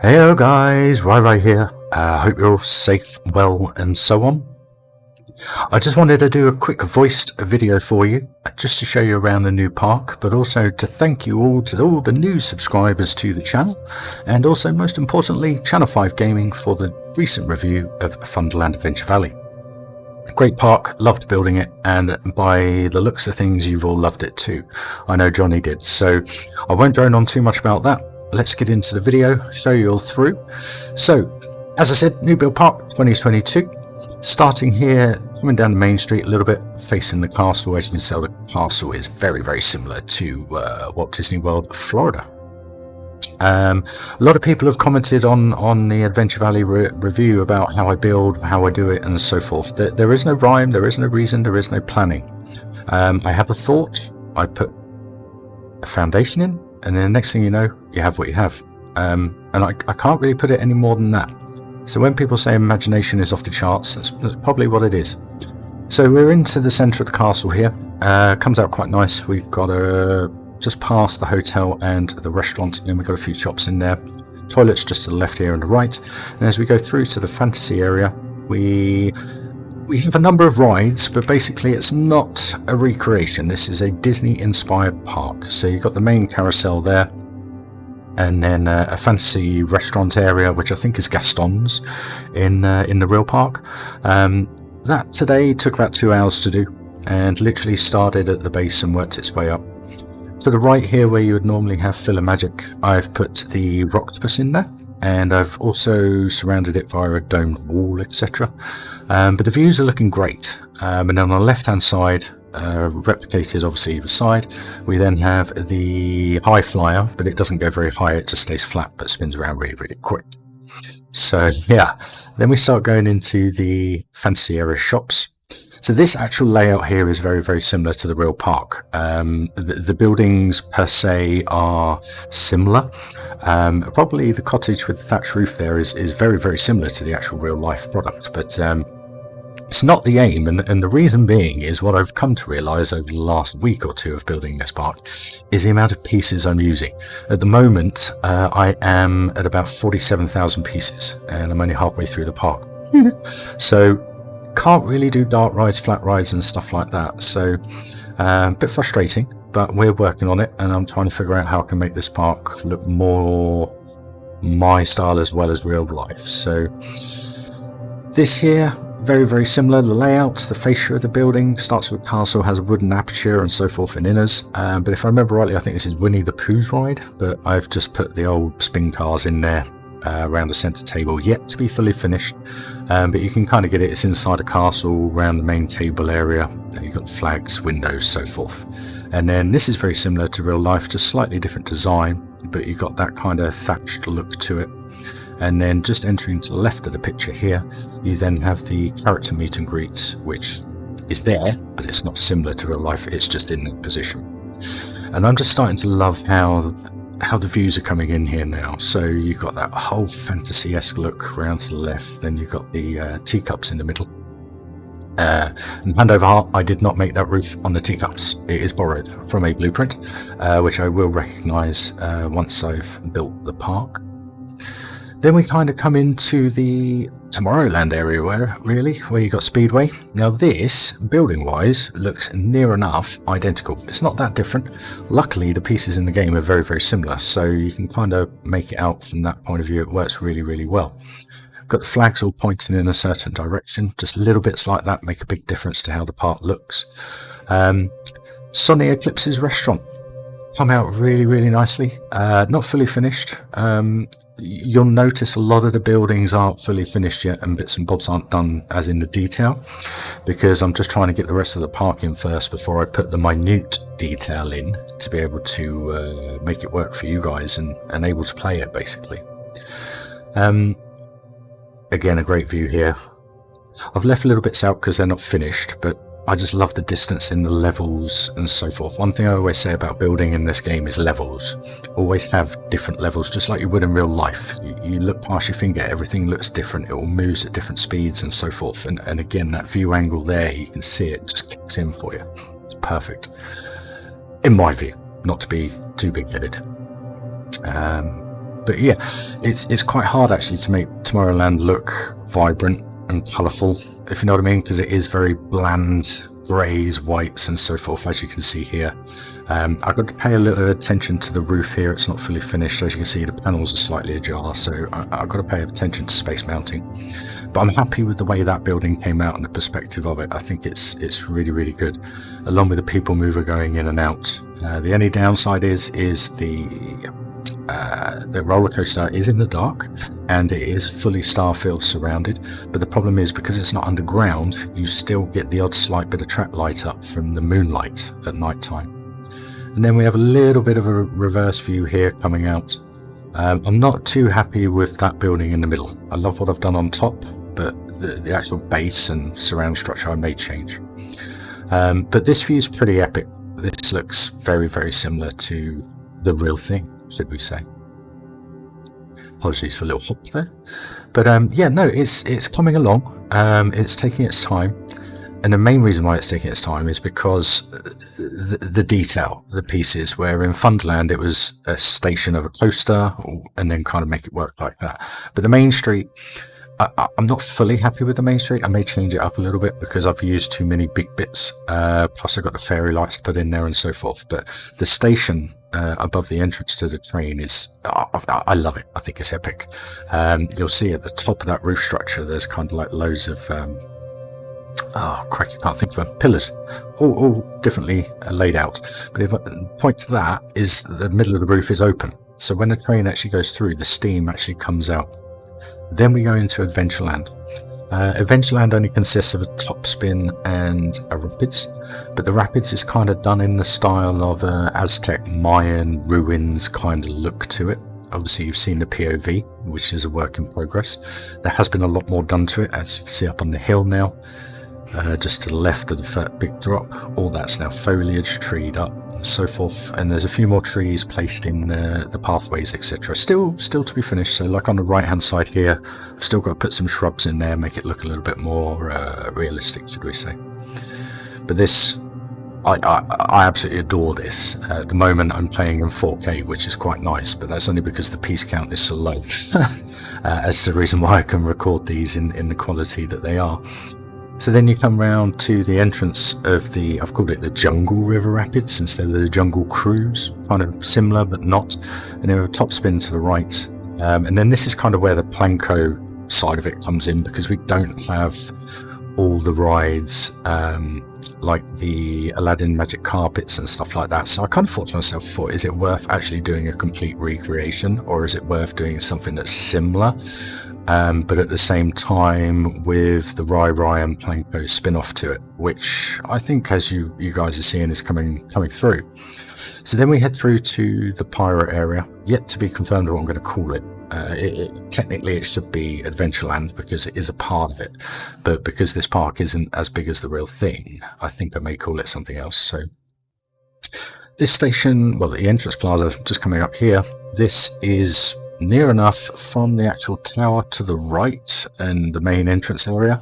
Heyo guys, right here. Hope you're all safe, well, and so on. I just wanted to do a quick voiced video for you, just to show you around the new park, but also to thank you all to all the new subscribers to the channel, and also most importantly, Channel 5 Gaming for the recent review of Funderland Adventure Valley. Great park, loved building it, and by the looks of things, you've all loved it too. I know Johnny did, so I won't drone on too much about that. Let's get into the video, show you all through. So, as I said, new build park 2022. Starting here, coming down the main street a little bit, facing the castle. As you can tell, the castle is very similar to Walt Disney World, Florida. A lot of people have commented on the Adventure Valley review about how I build, how I do it, and so forth. There is no rhyme, there is no reason, there is no planning. I have a thought, I put a foundation in, and then the next thing you know, you have what you have. And I can't really put it any more than that. So when people say imagination is off the charts, that's probably what it is. So we're into the centre of the castle here. Comes out quite nice. We've got just past the hotel and the restaurant, and we've got a few shops in there. Toilets just to the left here and the right. And as we go through to the fantasy area, we have a number of rides, but basically it's not a recreation. This is a Disney-inspired park. So you've got the main carousel there, and then a fantasy restaurant area, which I think is Gaston's in the real park. That today took about 2 hours to do, and literally started at the base and worked its way up. To the right here, where you would normally have Magic, I've put the Rocktopus in there, and I've also surrounded it via a domed wall, etc. But the views are looking great. And then on the left hand side, replicated obviously either side, we then have the high flyer, but it doesn't go very high, it just stays flat but spins around really quick. So yeah, then we start going into the fantasy area shops. So this actual layout here is very similar to the real park. The buildings per se are similar. Probably the cottage with the thatched roof there is very similar to the actual real life product, but it's not the aim, and the reason being is what I've come to realise over the last week or two of building this park is the amount of pieces I'm using. At the moment, I am at about 47,000 pieces, and I'm only halfway through the park. So can't really do dark rides, flat rides and stuff like that, so a bit frustrating, but we're working on it, and I'm trying to figure out how I can make this park look more my style as well as real life. So this here, very similar. The layout, the fascia of the building starts with a castle, has a wooden aperture and so forth in inners, but if I remember rightly, I think this is Winnie the Pooh's ride, but I've just put the old spin cars in there around the centre table, yet to be fully finished, but you can kind of get it. It's inside a castle, around the main table area. You've got flags, windows, so forth. And then this is very similar to real life, just slightly different design, but you've got that kind of thatched look to it. And then just entering to the left of the picture here, you then have the character meet and greet, which is there, but it's not similar to real life, it's just in that position. And I'm just starting to love how the views are coming in here now. So you've got that whole fantasy-esque look around to the left, then you've got the teacups in the middle. And hand over heart, I did not make that roof on the teacups. It is borrowed from a blueprint, which I will recognise once I've built the park. Then we kind of come into the Tomorrowland area where you got Speedway. Now this, building wise, looks near enough identical. It's not that different. Luckily the pieces in the game are very similar, so you can kind of make it out from that point of view. It works really well. Got the flags all pointing in a certain direction, just little bits like that make a big difference to how the park looks. Sunny Eclipse's restaurant come out really nicely. Not fully finished. You'll notice a lot of the buildings aren't fully finished yet, and bits and bobs aren't done as in the detail, because I'm just trying to get the rest of the park in first before I put the minute detail in to be able to make it work for you guys and able to play it basically. Again, a great view here. I've left little bits out because they're not finished, but I just love the distance in the levels and so forth. One thing I always say about building in this game is levels. Always have different levels, just like you would in real life. You look past your finger, everything looks different. It all moves at different speeds and so forth. And again, that view angle there, you can see it just kicks in for you. It's perfect. In my view, not to be too big-headed. But yeah, it's quite hard actually to make Tomorrowland look vibrant and colourful, if you know what I mean, because it is very bland greys, whites and so forth, as you can see here. I've got to pay a little attention to the roof here. It's not fully finished. As you can see, the panels are slightly ajar, so I've got to pay attention to space mounting. But I'm happy with the way that building came out and the perspective of it. I think it's really, really good, along with the people mover going in and out. The only downside is the roller coaster is in the dark and it is fully starfield surrounded, but the problem is because it's not underground, you still get the odd slight bit of track light up from the moonlight at night time. And then we have a little bit of a reverse view here coming out. I'm not too happy with that building in the middle. I love what I've done on top, but the actual base and surround structure I may change. But this view is pretty epic. This looks very, very similar to the real thing, should we say. Apologies for a little hop there. But yeah, no, it's coming along. It's taking its time. And the main reason why it's taking its time is because the detail, the pieces, where in Funderland it was a station of a coaster and then kind of make it work like that. But the main street, I'm not fully happy with the main street. I may change it up a little bit because I've used too many big bits. Plus I've got the fairy lights to put in there and so forth. But the station above the entrance to the train is, I love it. I think it's epic. You'll see at the top of that roof structure, there's kind of like loads of... oh, crikey, I can't think of them. Pillars, all differently laid out. But if the point to that is the middle of the roof is open. So when the train actually goes through, the steam actually comes out. Then we go into Adventureland. Adventureland only consists of a top spin and a rapids, but the rapids is kind of done in the style of Aztec Mayan ruins kind of look to it. Obviously you've seen the POV, which is a work in progress. There has been a lot more done to it, as you can see up on the hill now. Just to the left of the big drop, all that's now foliage, treed up and so forth, and there's a few more trees placed in the pathways, etc. Still to be finished. So like on the right hand side here, I've still got to put some shrubs in there, make it look a little bit more realistic, should we say. But this, I absolutely adore this. At the moment I'm playing in 4K, which is quite nice, but that's only because the piece count is so low. That's the reason why I can record these in the quality that they are. So then you come round to the entrance of the, I've called it the Jungle River Rapids instead of the Jungle Cruise, kind of similar but not. And then we have a top spin to the right. And then this is kind of where the Planko side of it comes in, because we don't have all the rides like the Aladdin Magic Carpets and stuff like that. So I kind of thought to myself, is it worth actually doing a complete recreation, or is it worth doing something that's similar? But at the same time with the Rai Rai and Planko spin-off to it, which I think, as you guys are seeing, is coming through. So then we head through to the pirate area, yet to be confirmed what I'm going to call it. Technically it should be Adventureland because it is a part of it, but because this park isn't as big as the real thing, I think I may call it something else. So this station, well, the entrance plaza just coming up here, this is near enough from the actual tower to the right and the main entrance area.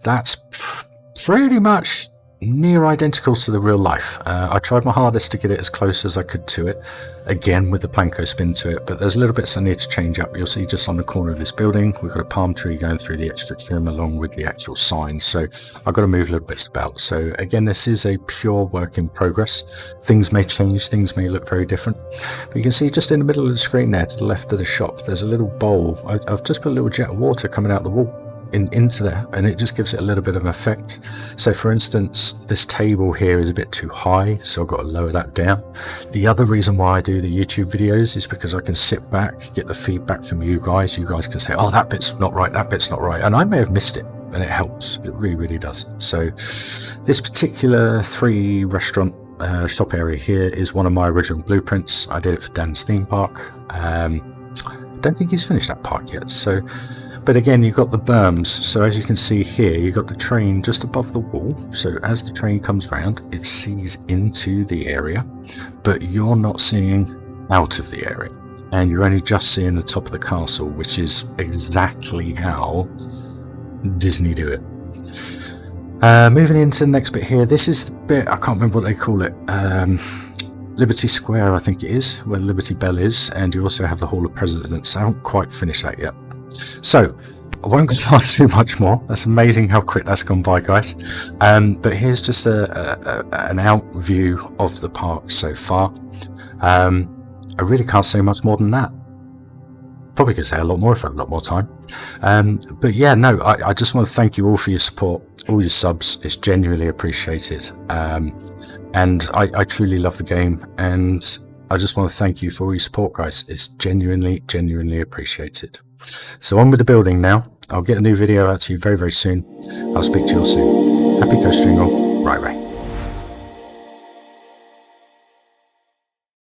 That's pretty much near identical to the real life. I tried my hardest to get it as close as I could to it, again with the Planko spin to it, but there's little bits I need to change up. You'll see just on the corner of this building we've got a palm tree going through the extra trim along with the actual sign, so I've got to move little bits about. So again, this is a pure work in progress. Things may change, things may look very different, but you can see just in the middle of the screen there to the left of the shop there's a little bowl. I've just put a little jet of water coming out the wall into there, and it just gives it a little bit of effect. So for instance, this table here is a bit too high, so I've got to lower that down. The other reason why I do the YouTube videos is because I can sit back, get the feedback from you guys. You guys can say, oh, that bit's not right, that bit's not right, and I may have missed it, and it helps. It really does. So this particular 3 restaurant shop area here is one of my original blueprints. I did it for Dan's theme park. I don't think he's finished that park yet, so. But again, you've got the berms, so as you can see here, you've got the train just above the wall, so as the train comes round, it sees into the area, but you're not seeing out of the area, and you're only just seeing the top of the castle, which is exactly how Disney do it. Moving into the next bit here, this is the bit, I can't remember what they call it, Liberty Square, I think it is, where Liberty Bell is, and you also have the Hall of Presidents. I haven't quite finished that yet. So, I won't go on too much more. That's amazing how quick that's gone by, guys. But here's just an out view of the park so far. I really can't say much more than that. Probably could say a lot more if I had a lot more time. But yeah, no, I just want to thank you all for your support, all your subs. It's genuinely appreciated. And I truly love the game, and I just want to thank you for all your support, guys. It's genuinely appreciated. So on with the building now. I'll get a new video out to you very, very soon. I'll speak to you all soon. Happy coastering all. Right.